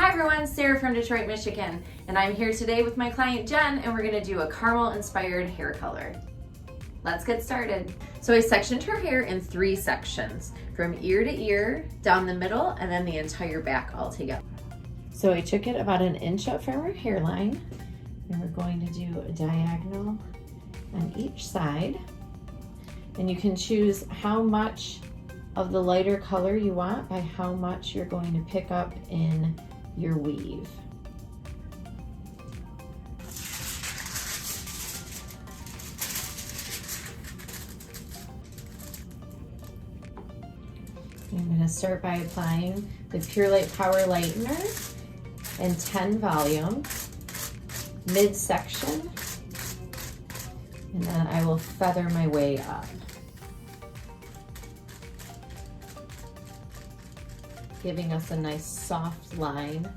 Hi everyone, Sarah from Detroit, Michigan, and I'm here today with my client Jen, and we're gonna do a caramel inspired hair color. Let's get started. So I sectioned her hair in 3 sections, from ear to ear, down the middle, and then the entire back all together. So I took it about 1 inch up from her hairline, and we're going to do a diagonal on each side. And you can choose how much of the lighter color you want by how much you're going to pick up in your weave. I'm going to start by applying the Pure Light Power Lightener in 10 volume, midsection, and then I will feather my way up. Giving us a nice soft line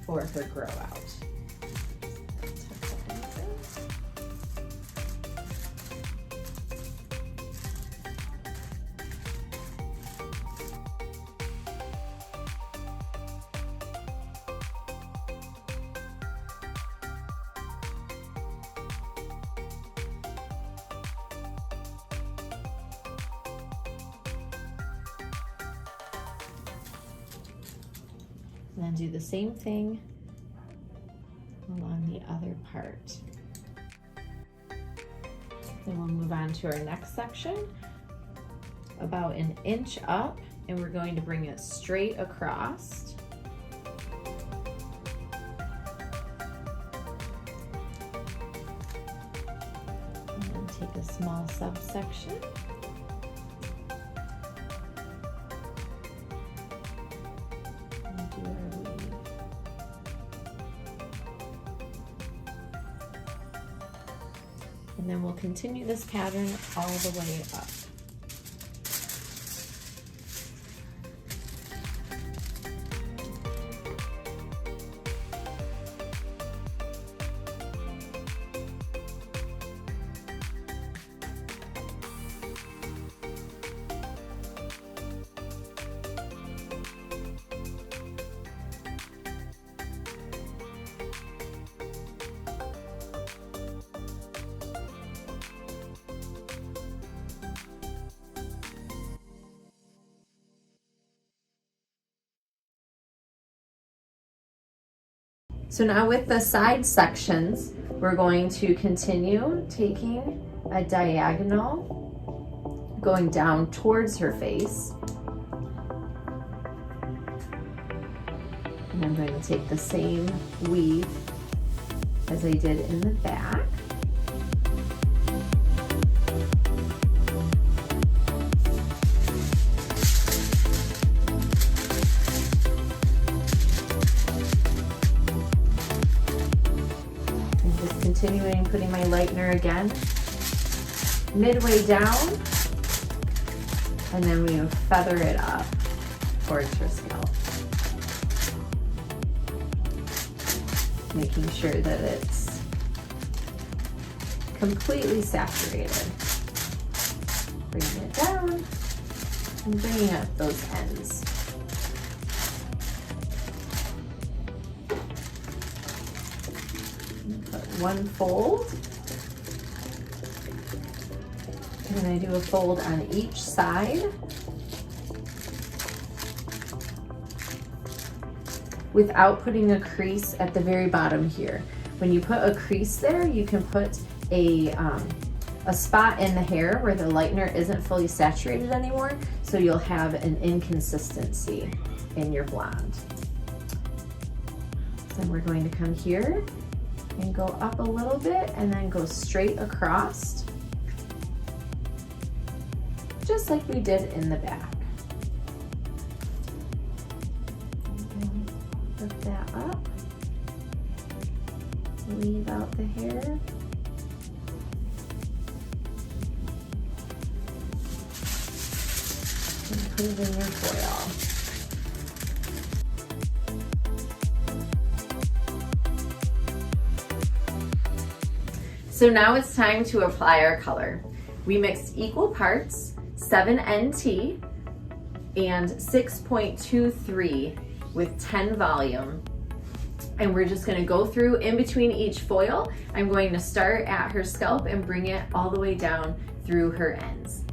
for her grow out. And then do the same thing along the other part. Then we'll move on to our next section, about 1 inch up, and we're going to bring it straight across. And then take a small subsection. And then we'll continue this pattern all the way up. So now with the side sections, we're going to continue taking a diagonal, going down towards her face. And I'm going to take the same weave as I did in the back. Continuing putting my lightener again, midway down, and then we feather it up towards her scalp. Making sure that it's completely saturated. Bringing it down and bringing up those ends. One fold, and then I do a fold on each side without putting a crease at the very bottom here. When you put a crease there, you can put a spot in the hair where the lightener isn't fully saturated anymore, so you'll have an inconsistency in your blonde. Then we're going to come here and go up a little bit and then go straight across, just like we did in the back. Lift that up, leave out the hair. And put it in your foil. So now it's time to apply our color. We mixed equal parts 7NT and 6.23 with 10 volume. And we're just gonna go through in between each foil. I'm going to start at her scalp and bring it all the way down through her ends.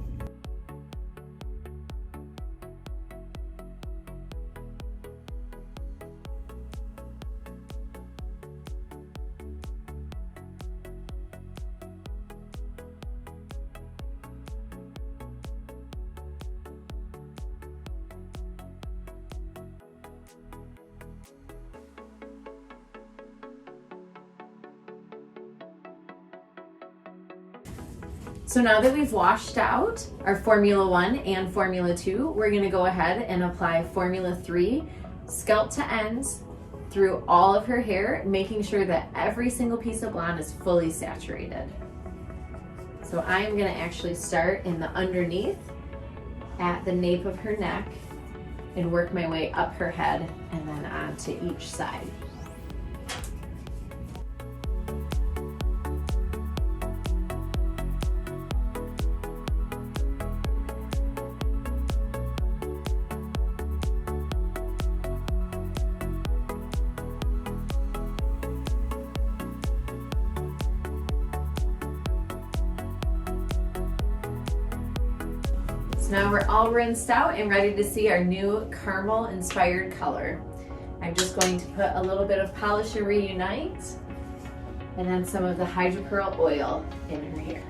So now that we've washed out our Formula 1 and Formula 2, we're gonna go ahead and apply Formula 3 scalp to ends through all of her hair, making sure that every single piece of blonde is fully saturated. So I am gonna actually start in the underneath at the nape of her neck and work my way up her head and then on to each side. So now we're all rinsed out and ready to see our new caramel inspired color. I'm just going to put a little bit of Polish and Reunite and then some of the Hydro Curl oil in her hair.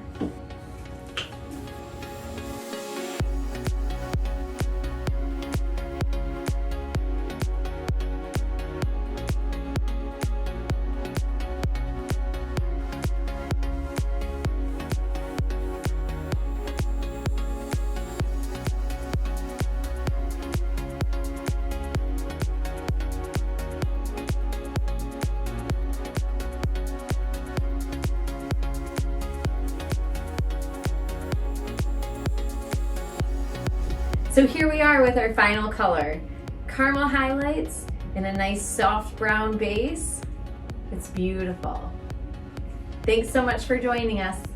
So here we are with our final color. Caramel highlights and a nice soft brown base. It's beautiful. Thanks so much for joining us.